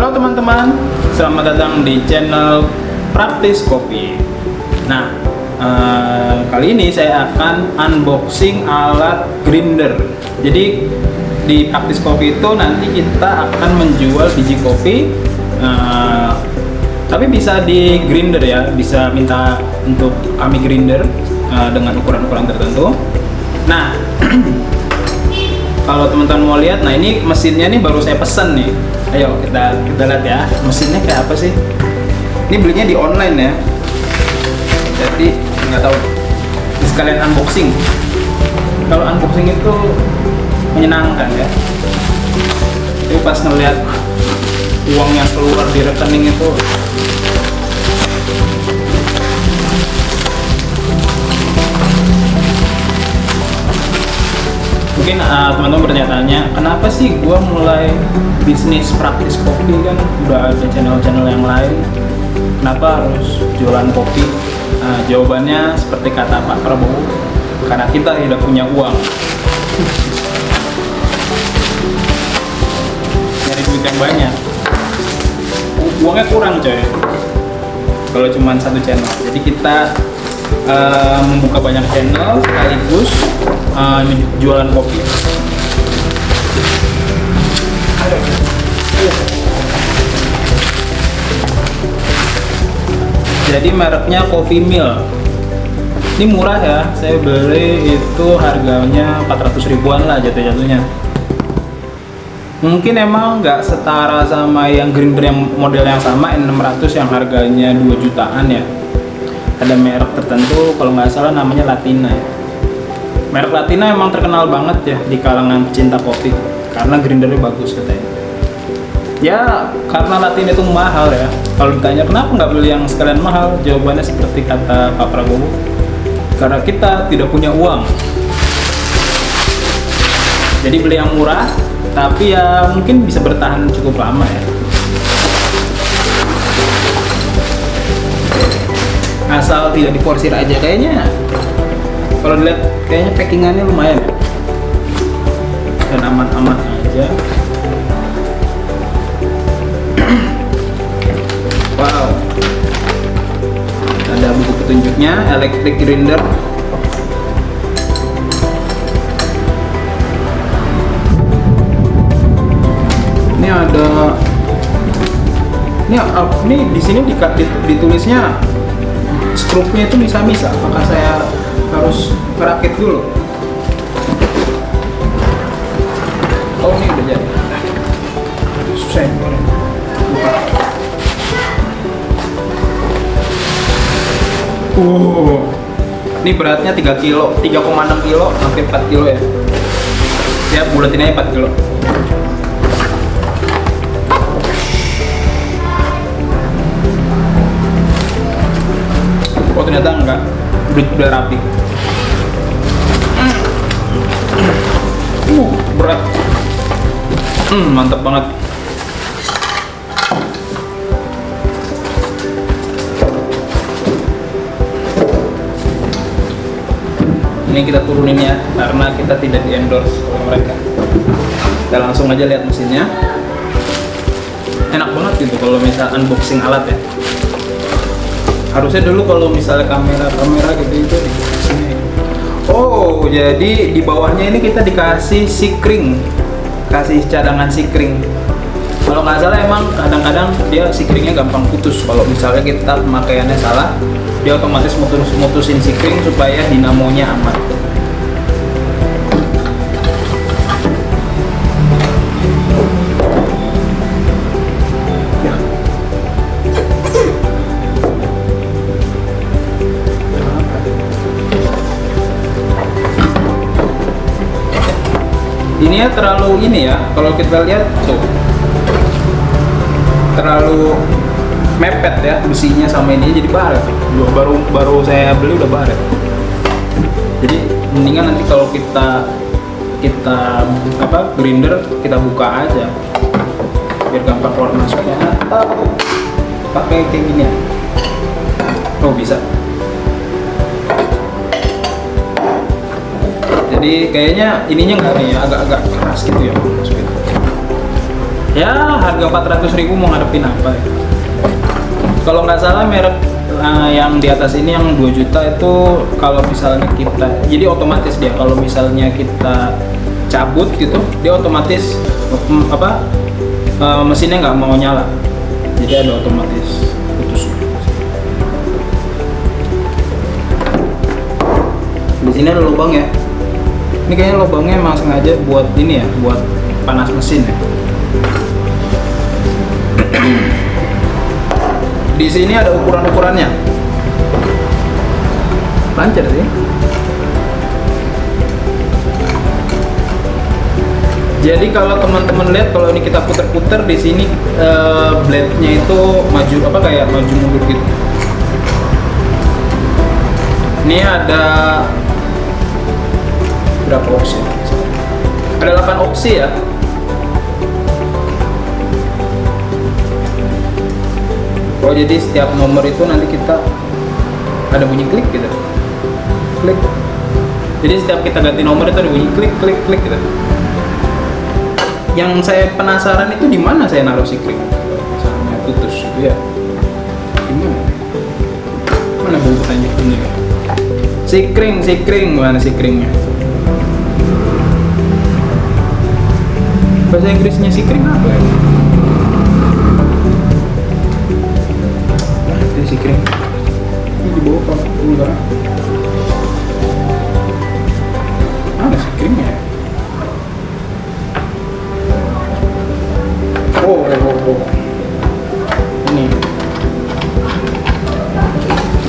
Halo teman-teman, selamat datang di channel Praktis Kopi. Nah, kali ini saya akan unboxing alat grinder. Jadi di Praktis Kopi itu nanti kita akan menjual biji kopi, tapi bisa di grinder ya, bisa minta untuk kami grinder dengan ukuran-ukuran tertentu. Nah, kalau teman-teman mau lihat, nah ini mesinnya nih baru saya pesan nih. Ayo kita lihat ya, mesinnya kayak apa sih? Ini belinya di online ya. Jadi nggak tahu. Ini sekalian unboxing. Kalau unboxing itu menyenangkan ya. Tapi pas ngeliat uang yang keluar di rekening itu, mungkin teman-teman bertanya-tanya, kenapa sih gua mulai bisnis Praktis Kopi, kan udah ada channel-channel yang lain, kenapa harus jualan kopi? Jawabannya seperti kata Pak Prabowo, karena kita tidak punya uang. Nyari duit yang banyak, uangnya kurang coy kalau cuma satu channel. Jadi kita membuka banyak channel sekaligus jualan kopi. Jadi mereknya Coffee Mill. Ini murah ya, saya beli itu harganya 400 ribuan lah jatuh-jatuhnya. Mungkin emang nggak setara sama yang grinder yang model yang sama N600 yang harganya 2 jutaan ya. Ada merek tertentu, kalau nggak salah namanya Latina ya. Merek Latina emang terkenal banget ya di kalangan pecinta kopi karena grindernya bagus katanya. Ya karena Latina itu mahal ya. Kalau ditanya kenapa nggak beli yang sekalian mahal, jawabannya seperti kata Pak Prabowo, karena kita tidak punya uang. Jadi beli yang murah, tapi ya mungkin bisa bertahan cukup lama ya. Asal tidak diporsir aja kayaknya. Kalau dilihat kayaknya packingannya lumayan ya. Dan aman-aman aja. Wow. Ada buku petunjuknya, electric grinder. Ini ada ini di sini ditulisnya skrupnya itu bisa-bisa, maka saya harus merakit dulu. Oh ini udah jadi. Susah ya, buka. Ini beratnya 3 kilo, 3,6 kilo sampai 4 kilo ya. Ya bulatin aja 4 kilo. Oh ternyata enggak, udah rapi. Berat. Mantap banget. Ini kita turunin ya, karena kita tidak di endorse oleh mereka. Kita langsung aja lihat mesinnya. Enak banget gitu kalau misal unboxing alat ya. Harusnya dulu kalau misalnya kamera gitu itu di sini. Oh, jadi di bawahnya ini kita dikasih sikring, kasih cadangan sikring. Kalau nggak salah emang kadang-kadang dia sikringnya gampang putus. Kalau misalnya kita pemakaiannya salah, dia otomatis mutusin sikring supaya dinamonya aman. Ini ya terlalu ini ya, kalau kita lihat tuh terlalu mepet ya businya sama ini, jadi baret. Baru saya beli udah baret. Jadi mendingan nanti kalau kita grinder kita buka aja biar gampang keluar masuknya, atau pakai kayak gini ya. Oh bisa. Jadi kayaknya ininya nggak nih ya, agak-agak keras gitu ya masukin. Ya harga 400.000 mau ngadepin apa ya? Kalau nggak salah merek yang di atas ini yang 2 juta itu kalau misalnya kita, jadi otomatis dia kalau misalnya kita cabut gitu, dia otomatis mesinnya nggak mau nyala, jadi ada otomatis putus. Di sini ada lubang ya. Ini kayaknya lubangnya emang sengaja buat ini ya, buat panas mesin ya. Di sini ada ukuran-ukurannya. Lancar sih. Jadi kalau teman-teman lihat, kalau ini kita puter-puter di sini blade-nya itu maju kayak maju mundur gitu. Ini ada berapa opsi? Ada 8 opsi ya. Oh, jadi setiap nomor itu nanti kita ada bunyi klik gitu. Klik. Jadi setiap kita ganti nomor itu ada bunyi klik klik klik gitu. Yang saya penasaran itu di mana saya naruh si klik. Misalnya putus gitu ya. Di mana? Mana bungkusannya ini? Si kring, mana si kringnya? Bahasa Inggrisnya si kring apa ya? Si kring ini di bawah pak enggak ada si kringnya ya? Oh. Ini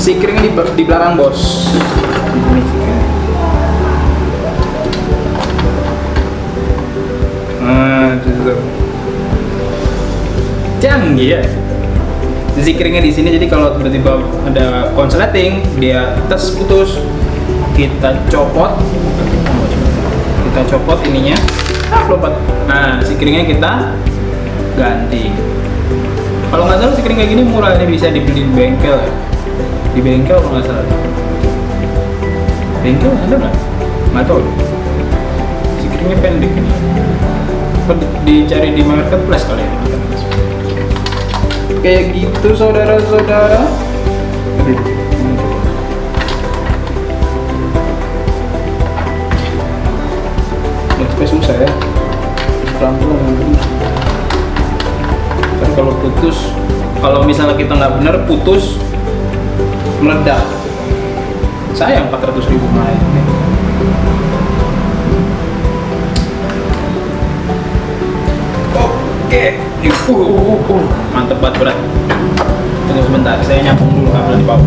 si kringnya di belakang bos. Ini si kring. Itu canggih ya. Zikringnya di sini, jadi kalau tiba-tiba ada konsleting dia tes putus, kita copot ininya, lompat. Nah, zikringnya kita ganti. Kalau nggak salah zikring kayak gini murah, ini bisa dibeli di bengkel ya. Di bengkel kalau nggak salah. Bengkel ada nggak? Nggak tahu. Zikringnya pendek ini. Dicari di marketplace kali ya. Kayak gitu saudara-saudara. Itu susah ya. Pelan-pelan. Kan kalau putus, kalau misalnya kita nggak bener putus meledak. Sayang 400.000 main. Oke. Mantep banget berat. Tunggu sebentar, saya nyambung dulu kabel di bawah.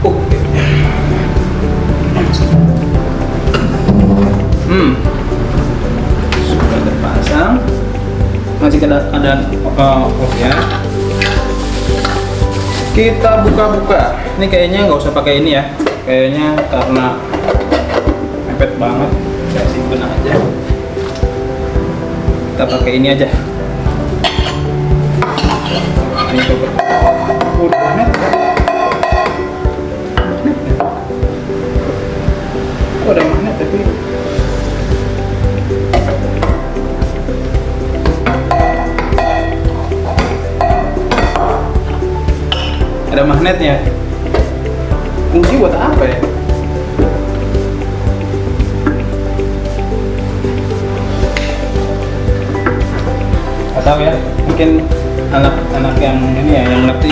Oke. Sudah terpasang. Masih ada ya. Kita buka-buka. Ini kayaknya nggak usah pakai ini ya. Kayaknya karena mepet banget, saya simpen aja. Kita pakai ini aja. Ini coba. Magnet. Oh, ada magnet tapi. Ada magnetnya. Fungsi buat apa ya? Gak tahu ya, mungkin anak-anak yang ini ya, yang ngerti,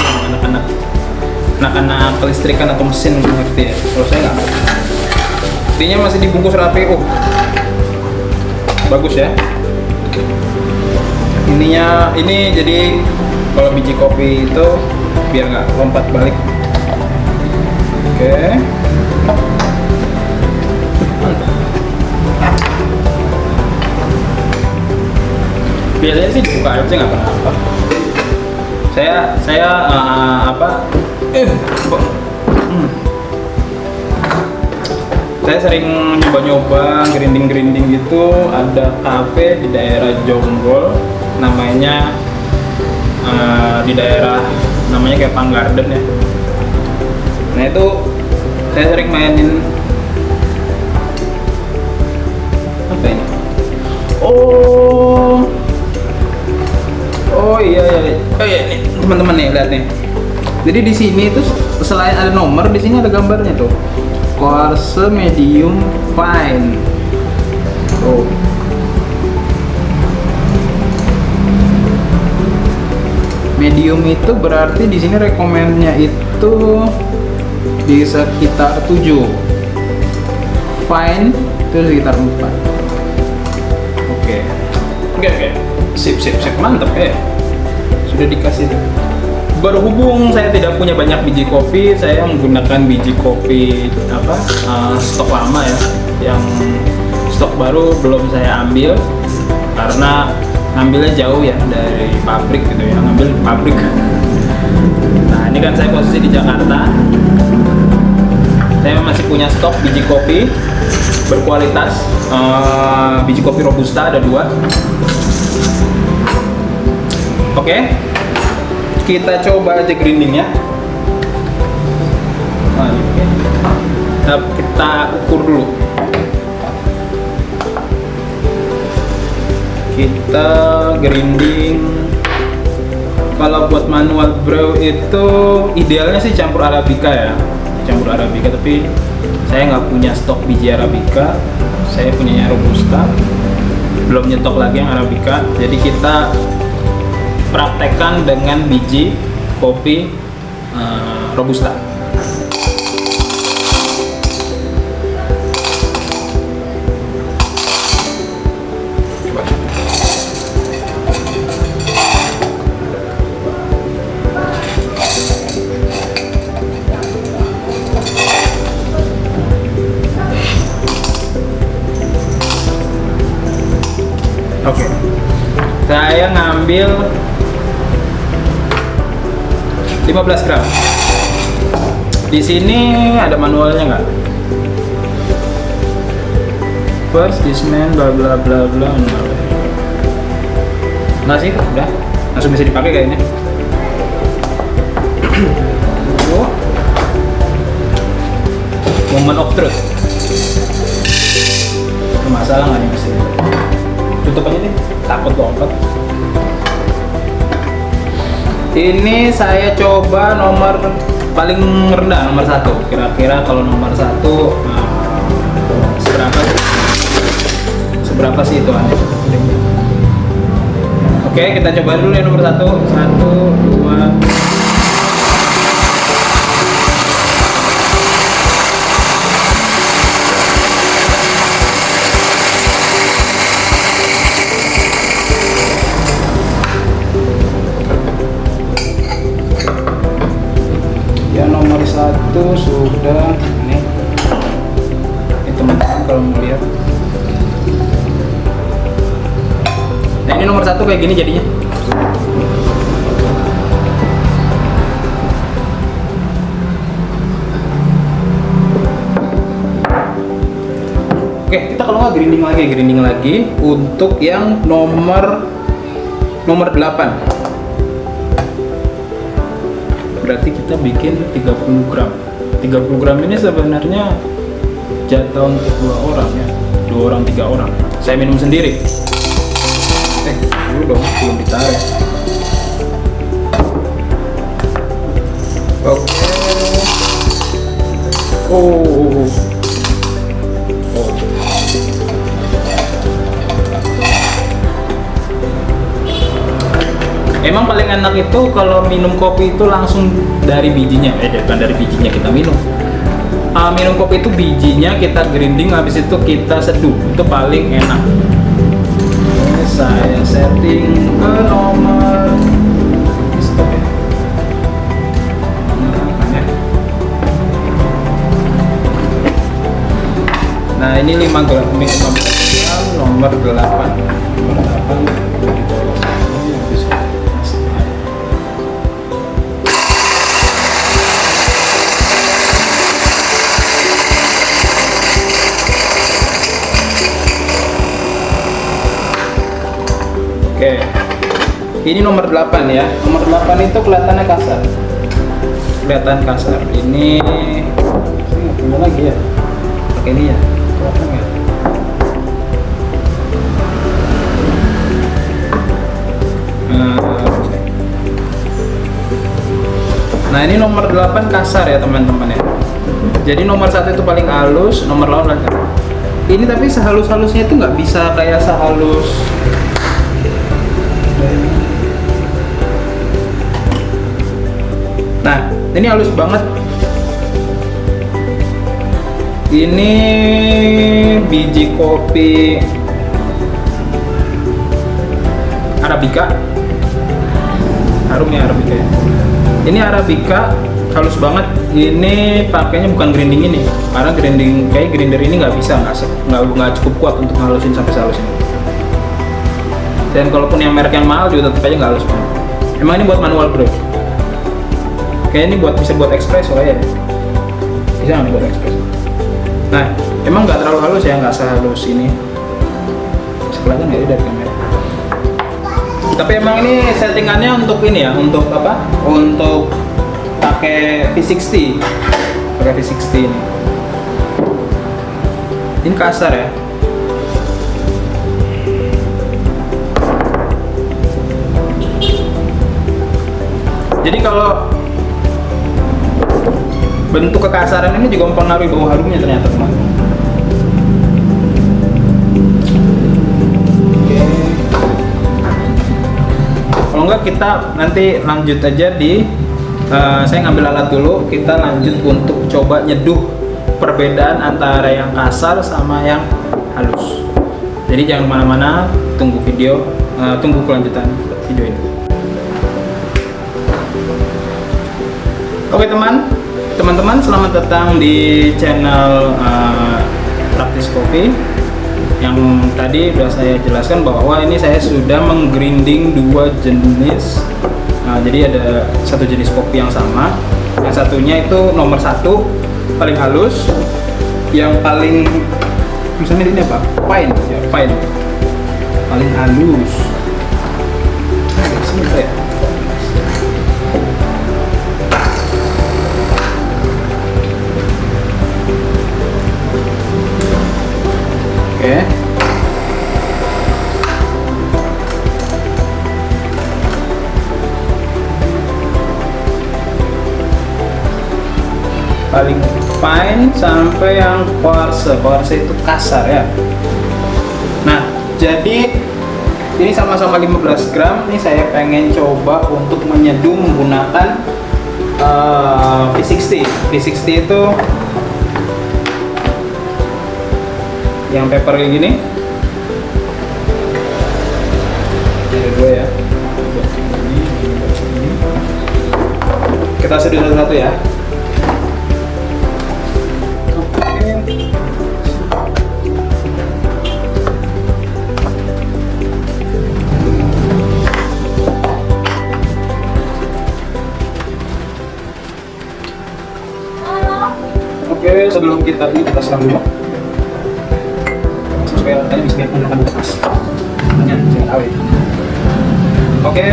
anak-anak kelistrikan atau mesin ngerti ya. Kalau saya nggak ngerti. Intinya masih dibungkus rapi. Bagus ya. Ininya ini jadi kalau biji kopi itu biar nggak lompat balik. Oke. Biasanya sih dibuka aja nggak apa-apa. Saya saya sering nyoba-nyoba grinding gitu. Ada kafe di daerah Jonggol, namanya di daerah namanya kayak Pang Garden ya. Nah itu Saya sering mainin apa ini? Oh iya nih teman-teman nih, lihat nih. Jadi di sini itu selain ada nomor, di sini ada gambarnya tuh. Quartz medium fine. Tuh. Medium itu berarti di sini rekomennya itu di sekitar 7. Fine itu sekitar 4. Oke. Sip, mantap ya. Sudah dikasih tuh. Berhubung saya tidak punya banyak biji kopi, saya menggunakan biji kopi stok lama ya. Yang stok baru belum saya ambil karena ngambilnya jauh ya dari pabrik gitu ya, ngambil di pabrik. Nah ini kan saya posisi di Jakarta. Saya masih punya stok biji kopi berkualitas, biji kopi Robusta ada 2. Oke, kita coba aja grindingnya. Kita ukur dulu. Kita grinding. Kalau buat manual brew itu idealnya sih campur arabica ya, campur arabica. Tapi saya nggak punya stok biji arabica, saya punyanya Robusta. Belum nyetok lagi yang arabica. Jadi kita praktekkan dengan biji kopi Robusta. Oke, saya ngambil 15 gram. Di sini ada manualnya nggak? First disman bla bla bla bla. Nggak sih, udah langsung bisa dipakai kayaknya. Moment of truth. Masalah nggak nih mesin? Tutup aja nih, takut lompat. Ini saya coba nomor paling rendah, nomor 1. Kira-kira kalau nomor 1 seberapa sih itu aneh. Oke, kita coba dulu ya nomor 1. 1, 2. Nomor 1 sudah ini teman-teman kalau mau lihat. Nah ini nomor 1 kayak gini jadinya. Oke, kita kalau nggak grinding lagi untuk yang nomor 8. Berarti kita bikin 30 gram. 30 gram ini sebenarnya jatah untuk 2 orang ya. 2 orang, 3 orang. Saya minum sendiri. Dulu dong, belum ditarik. Oke. Oh. Emang paling enak itu kalau minum kopi itu langsung dari bijinya, bukan dari bijinya kita minum. Minum kopi itu bijinya kita grinding, habis itu kita seduh, itu paling enak. Oke, saya setting ke nomor stop ya. Nah ini 5 gram, nomor 8. Nomor 8. Oke, ini nomor 8 ya. Nomor 8 itu kelihatannya kasar. Kelihatan kasar. Ini Ini lagi ya, pakai ini ya, kelihatan ya. Nah ini nomor 8 kasar ya teman-teman ya. Jadi nomor 1 itu paling halus, nomor 8 ini tapi sehalus-halusnya itu nggak bisa kayak sehalus. Nah ini halus banget. Ini biji kopi Arabica, harum ya Arabica ya. Ini Arabica halus banget. Ini pakainya bukan grinding ini, karena grinder ini nggak bisa, nggak cukup kuat untuk ngalusin sampai sehalus ini. Dan kalaupun yang merek yang mahal juga tetap aja nggak halus banget. Emang ini buat manual bro? Kayaknya ini bisa buat espresso ya. Bisa nggak buat espresso? Nah, emang nggak terlalu halus ya, nggak sehalus ini. Kelihatan nggak ya dari kamera? Tapi emang ini settingannya untuk ini ya, untuk apa? Untuk pakai V60, pakai V60 ini. Ini kasar ya. Jadi kalau bentuk kekasaran ini juga mempengaruhi bau harumnya ternyata teman. Kalau enggak kita nanti lanjut aja di saya ngambil alat dulu, kita lanjut untuk coba nyeduh perbedaan antara yang kasar sama yang halus. Jadi jangan kemana-mana, tunggu kelanjutan video ini. Oke teman-teman, selamat datang di channel Praktis Kopi. Yang tadi sudah saya jelaskan bahwa ini saya sudah menggrinding 2 jenis. Jadi ada satu jenis kopi yang sama, yang satunya itu nomor 1 paling halus, yang paling misalnya ini apa? Fine ya, fine paling halus. Sebentar ya. Oke. Paling fine sampai yang quartz itu kasar ya. Nah jadi ini sama-sama 15 gram. Ini saya pengen coba untuk menyeduh menggunakan V60. V60 itu yang paper kayak gini. Ada 2 ya. Kita seduh satu-satu ya. Oke, sebelum kita siram dulu. Supaya tadi bisa menggunakan bekas. Hanya jangan awet. Oke.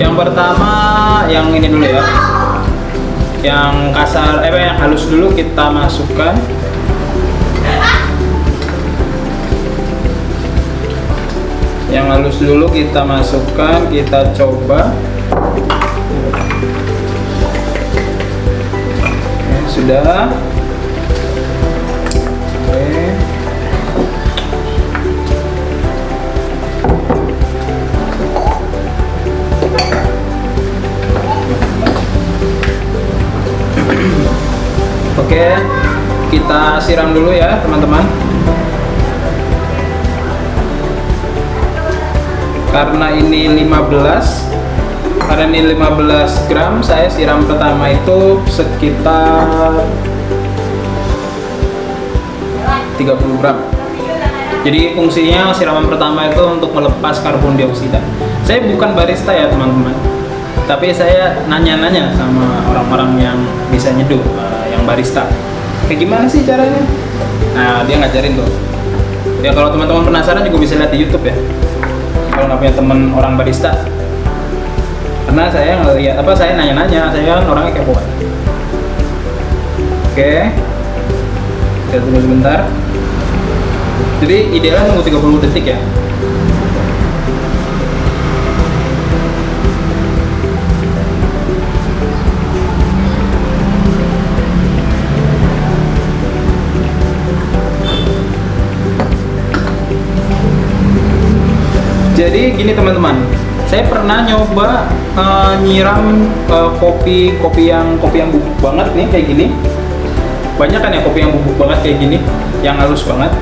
Yang pertama, yang ini dulu ya. Yang kasar, yang halus dulu kita masukkan. Yang halus dulu kita masukkan, kita coba. Oke, sudah. Oke. Oke, kita siram dulu ya teman-teman. Karena ini 15 gram, saya siram pertama itu sekitar 30 gram. Jadi fungsinya siraman pertama itu untuk melepas karbon dioksida. Saya bukan barista ya teman-teman, tapi saya nanya-nanya sama orang-orang yang bisa nyeduh, yang barista. Kayak gimana sih caranya? Nah, dia ngajarin tuh. Ya kalau teman-teman penasaran juga bisa lihat di YouTube ya. Kalau nggak punya teman orang barista, Karena saya ngeliat saya nanya-nanya, saya kan orangnya kepo kan. Oke, kita tunggu sebentar. Jadi idealnya nunggu 30 detik ya. Jadi gini teman-teman, saya pernah nyoba nyiram kopi yang bubuk banget nih kayak gini. Banyak kan ya kopi yang bubuk banget kayak gini, yang halus banget.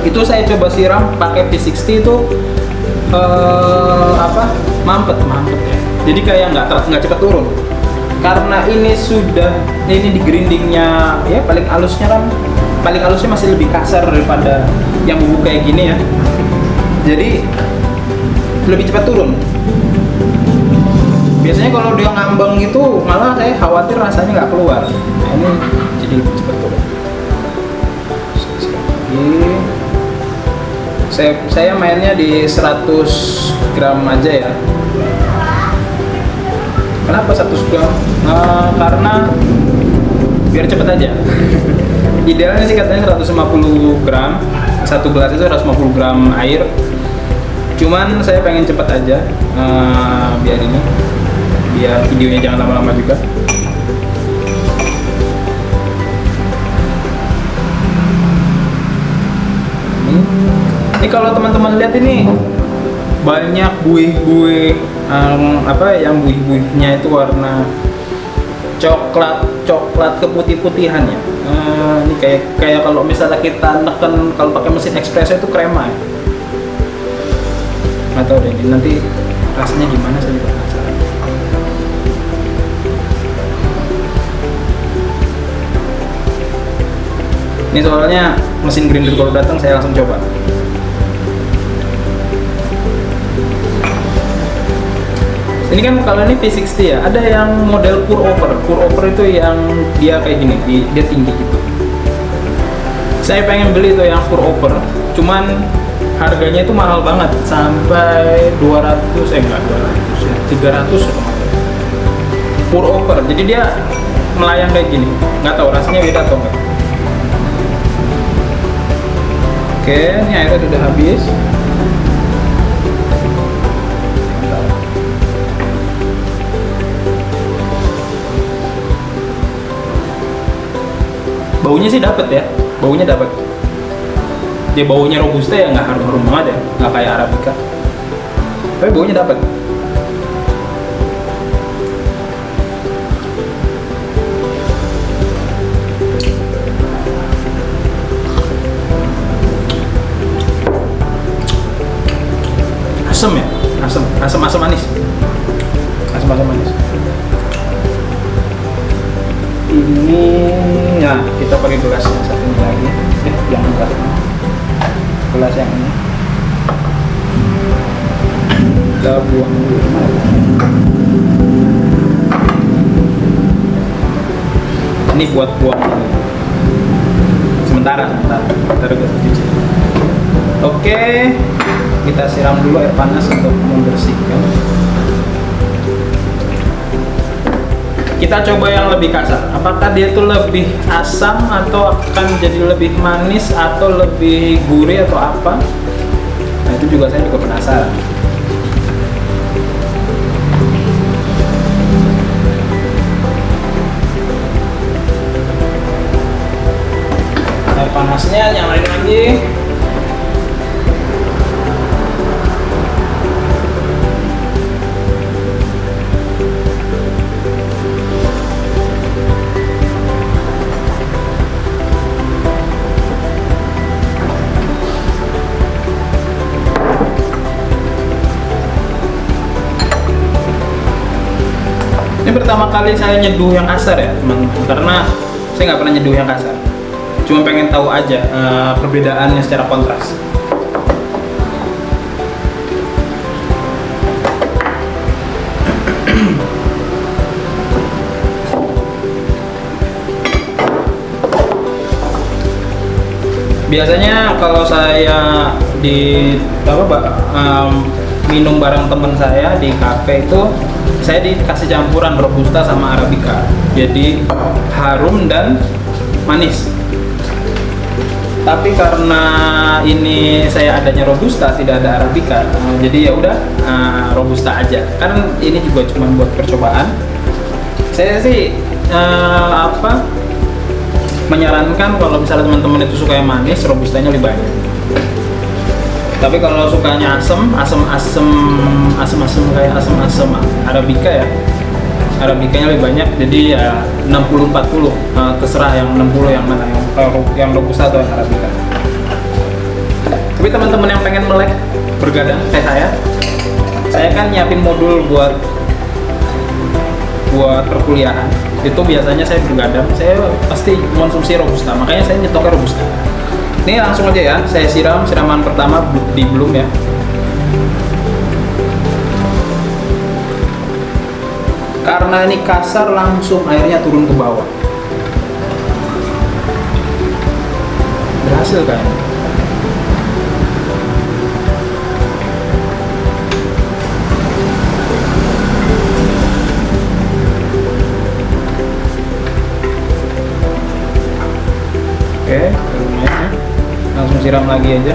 Itu saya coba siram pakai V60 itu mampet ya. Jadi kayak nggak cepat turun. Karena ini di grindingnya ya paling halusnya masih lebih kasar daripada yang bubuk kayak gini ya. Jadi lebih cepat turun. Biasanya kalau dia ngambang gitu malah saya khawatir rasanya nggak keluar. Nah, ini jadi lebih cepat turun. Saya mainnya di 100 gram aja ya. Kenapa 100 gram? Karena biar cepet aja. Idealnya sih katanya 150 gram. Satu gelas itu 150 gram air. Cuman saya pengen cepet aja, biar videonya jangan lama-lama juga. Ini kalau teman-teman lihat ini banyak buih-buih, yang buih-buihnya itu warna coklat keputih-putihan ya. Ini kayak kalau misalnya kita neken kalau pakai mesin espresso itu krema ya. Nggak tahu deh ini nanti rasanya gimana, saya juga penasaran. Ini soalnya mesin grinder kalau datang saya langsung coba. Ini kan kalau ini V60 ya, ada yang model pour over itu yang dia kayak gini, dia tinggi gitu. Saya pengen beli tuh yang pour over, cuman harganya itu mahal banget, sampai 300 ya, pour over. Jadi dia melayang kayak gini, nggak tahu rasanya beda atau enggak. Oke, ini airnya sudah habis. Baunya sih dapet ya, baunya dapet. Dia baunya robusta ya, nggak harum-harum banget ya, nggak kayak arabica. Tapi baunya dapet. Asam ya, asam manis. Asam manis. Ini ya kita pakai gelas yang satu ini lagi. Jangan gelas yang ini kita buang dulu. Ini buat buang sementara gue cuci. Oke, kita siram dulu air panas untuk membersihkan. Kita coba yang lebih kasar. Apakah dia tuh lebih asam atau akan jadi lebih manis atau lebih gurih atau apa? Nah itu saya juga penasaran. Air panasnya nyalain lagi. Ini pertama kali saya nyeduh yang kasar ya teman-teman, karena saya nggak pernah nyeduh yang kasar. Cuma pengen tahu aja perbedaannya secara kontras. Biasanya kalau saya minum bareng teman saya di kafe itu saya dikasih campuran robusta sama arabica, jadi harum dan manis. Tapi karena ini saya adanya robusta, tidak ada arabica, jadi ya udah robusta aja. Kan ini juga cuma buat percobaan. Saya sih menyarankan kalau misalnya teman-teman itu suka yang manis, robustanya lebih banyak. Tapi kalau sukanya asem kayak asem arabica ya, arabicanya lebih banyak, jadi ya 60-40, terserah yang 60 yang mana, yang robusta atau yang arabica. Tapi teman-teman yang pengen melek bergadang kayak saya kan nyiapin modul buat perkuliahan. Itu biasanya saya bergadang, saya pasti konsumsi robusta, makanya saya nyetoknya robusta. Ini langsung aja ya, saya siraman pertama di belum ya. Karena ini kasar, langsung airnya turun ke bawah. Berhasil kan? Oke, langsung siram lagi aja.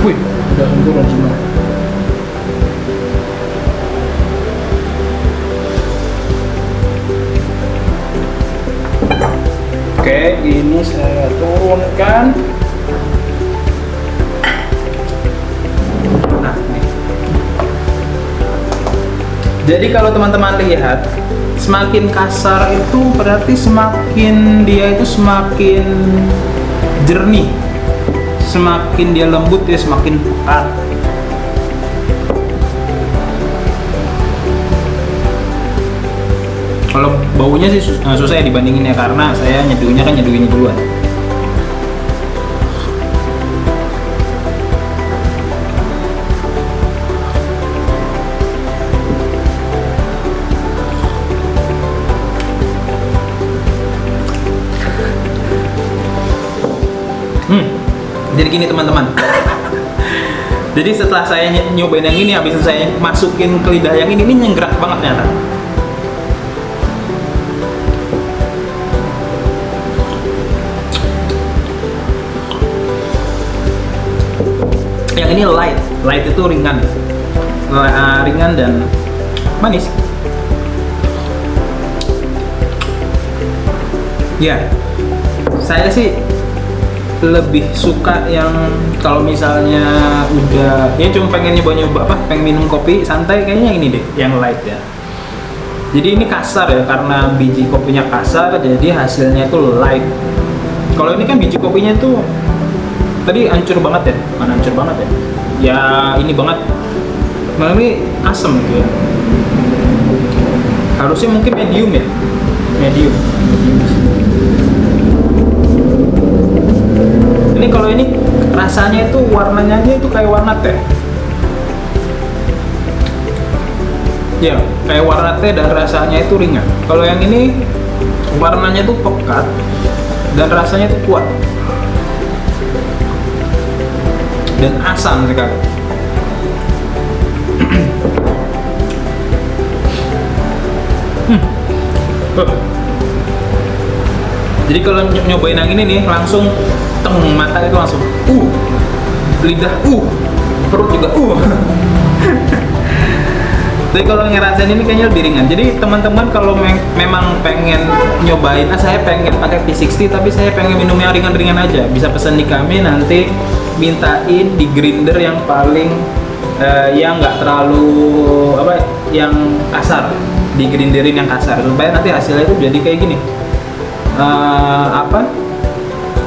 Wih, udah turun semua. Oke, ini saya turunkan. Nah, nih. Jadi kalau teman-teman lihat, semakin kasar itu berarti semakin dia itu semakin jernih. Semakin dia lembut, dia semakin pekat. Kalau baunya sih susah ya dibandingin ya, karena saya nyeduhnya kan nyeduhin duluan. Jadi gini teman-teman. Jadi setelah saya nyobain yang ini, habis itu saya masukin ke lidah yang ini nyenggerak banget ternyata. Yang ini light itu ringan, ringan dan manis. Ya, saya sih lebih suka yang kalau misalnya udah ya cuma pengen nyoba pengen minum kopi santai, kayaknya yang ini deh, yang light ya. Jadi ini kasar ya, karena biji kopinya kasar, jadi hasilnya itu light. Kalau ini kan biji kopinya tuh tadi hancur banget ya, mana hancur banget ya, ya ini banget, nah ini asem gitu ya. Harusnya mungkin medium ya, medium. Ini kalau ini rasanya itu warnanya aja itu kayak warna teh, ya kayak warna teh dan rasanya itu ringan. Kalau yang ini warnanya tuh pekat dan rasanya tuh kuat dan asam sekali. Jadi kalau nyobain yang ini nih, langsung mata itu langsung lidah perut juga Jadi kalau ngerasain ini kayaknya lebih ringan. Jadi teman-teman kalau memang pengen nyobain, saya pengen pakai P60 tapi saya pengen minum yang ringan-ringan aja, bisa pesan di kami, nanti mintain di grinder yang paling yang nggak terlalu yang kasar, di grinderin yang kasar supaya nanti hasilnya itu jadi kayak gini,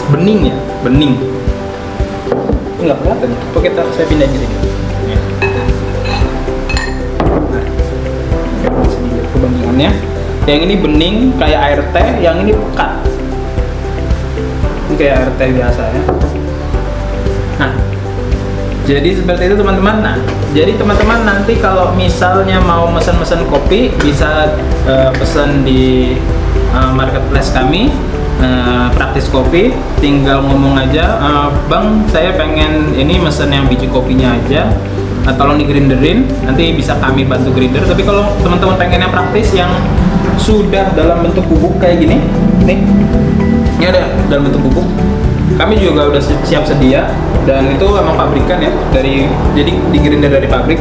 bening ya, bening. Nggak kelihatan. Oke, saya pindahin ke sini. Perbandingannya, yang ini bening kayak air teh, yang ini pekat. kayak air teh biasa ya. Nah, jadi seperti itu teman-teman. Nah, jadi teman-teman nanti kalau misalnya mau mesen-mesen kopi bisa pesan di marketplace kami, Praktis Kopi. Tinggal ngomong aja, Bang, saya pengen ini mesen yang biji kopinya aja, tolong digrinderin, nanti bisa kami bantu grinder. Tapi kalau teman-teman pengen yang praktis yang sudah dalam bentuk bubuk kayak gini, nih, ini ada dalam bentuk bubuk, kami juga udah siap sedia, dan itu emang pabrikan ya, jadi digrinder dari pabrik,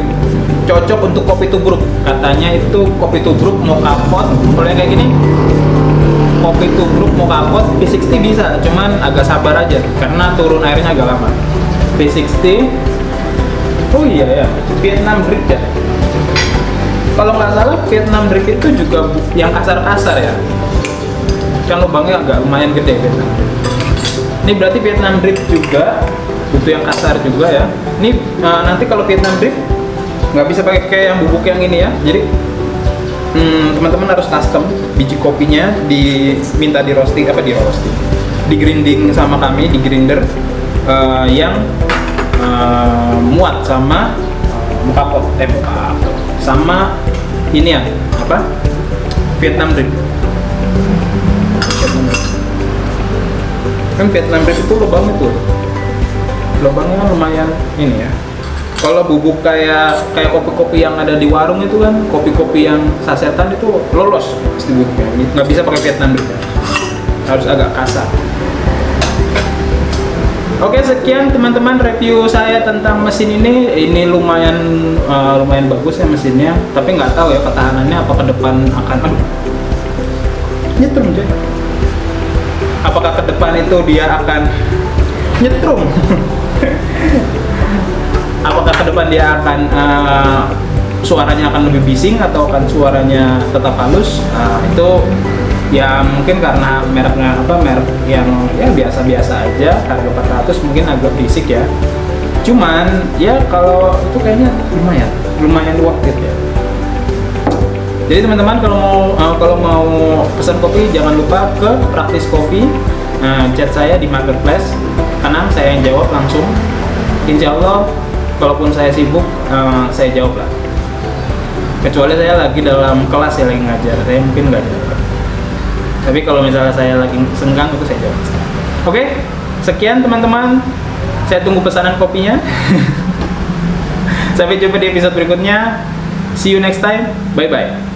cocok untuk kopi tubruk. Katanya itu kopi tubruk mau kapot, kalau yang kayak gini kopi tubruk mau kapot V60 bisa, cuman agak sabar aja karena turun airnya agak lama. V60, oh iya ya, Vietnam drip ya. Kalau nggak salah Vietnam drip itu juga yang kasar-kasar ya. Kan lubangnya agak lumayan gede Vietnam drip. Ini berarti Vietnam drip juga, butuh yang kasar juga ya. Ini nanti kalau Vietnam drip nggak bisa pakai kayak yang bubuk yang ini ya. Jadi teman-teman harus custom biji kopinya, diminta di roasting, di grinding sama kami, di grinder yang muat sama muka pot, sama ini ya, apa, Vietnam drip. Kan Vietnam drip itu lubangnya lumayan ini ya. Kalau bubuk kayak kopi-kopi yang ada di warung itu kan, kopi-kopi yang sasetan itu lolos pasti bubuknya, nggak bisa pakai Vietnam drip, harus agak kasar. Oke, sekian teman-teman review saya tentang mesin ini. Ini lumayan bagus ya mesinnya, tapi nggak tahu ya ketahanannya apa ke depan akan nyetrum deh. Apakah ke depan itu dia akan nyetrum? Apakah ke depan dia akan suaranya akan lebih bising atau akan suaranya tetap halus? Itu ya mungkin karena merek yang ya biasa-biasa aja, harga 400 mungkin agak berisik ya. Cuman ya kalau itu kayaknya lumayan worth it ya. Jadi teman-teman kalau mau pesan kopi jangan lupa ke Praktis Kopi, chat saya di marketplace, tenang saya yang jawab langsung. Insya Allah kalaupun saya sibuk saya jawab lah. Kecuali saya lagi dalam kelas, ya lagi ngajar, saya mungkin nggak jawab. Tapi kalau misalnya saya lagi senggang itu saya jawab. Oke, sekian teman-teman. Saya tunggu pesanan kopinya. Sampai jumpa di episode berikutnya. See you next time. Bye bye.